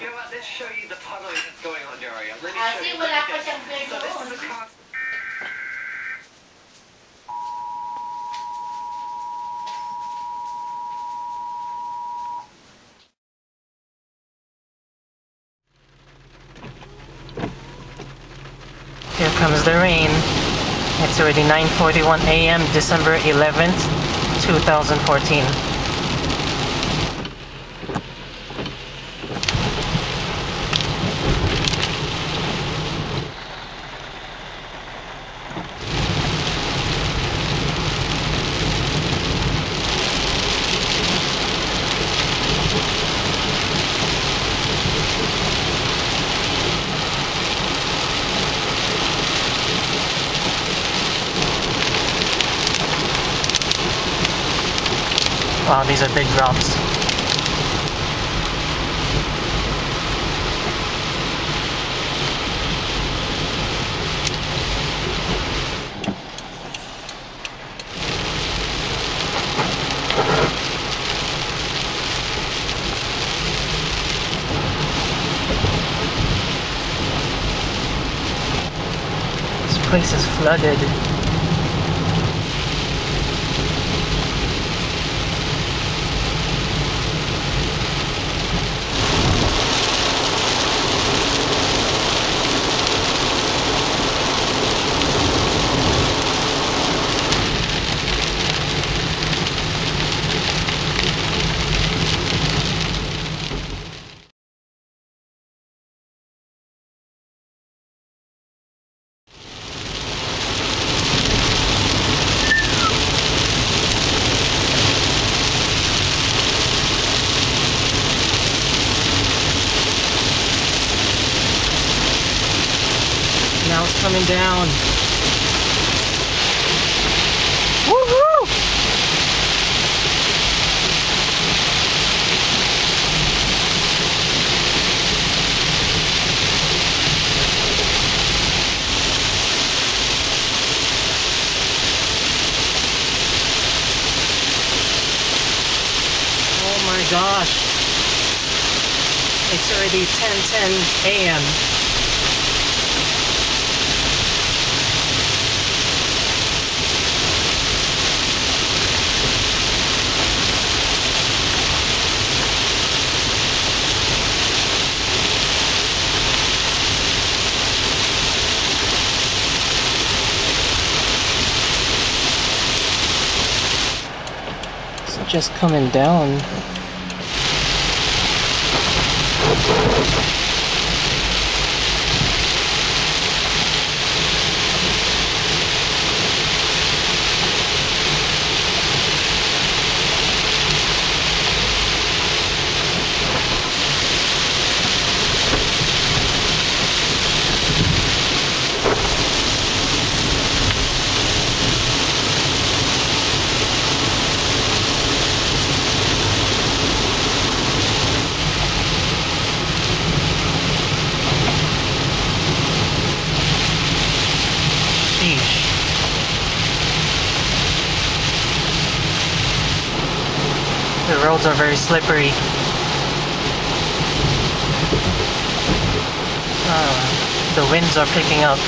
know what? Let's show you the puddling that's going on, Daria. Let me show Kasi you. wala pa siyang bear So this is doon. the cost. Here comes the rain. It's already 9:41 a.m. December 11th, 2014. Wow, these are big drops. This place is flooded. Now it's coming down. Woohoo! Oh my gosh. It's already 10:10 a.m. It's just coming down. The roads are very slippery. The winds are picking up.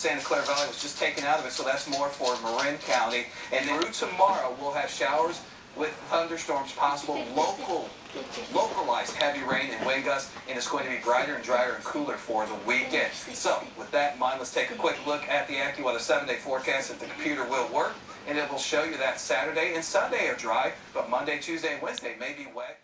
Santa Clara Valley was just taken out of it, so that's more for Marin County. And through tomorrow, we'll have showers with thunderstorms possible, localized heavy rain and wind gusts, and it's going to be brighter and drier and cooler for the weekend. So, with that in mind, let's take a quick look at the AccuWeather 7-day forecast if the computer will work, and it will show you that Saturday and Sunday are dry, but Monday, Tuesday, and Wednesday may be wet.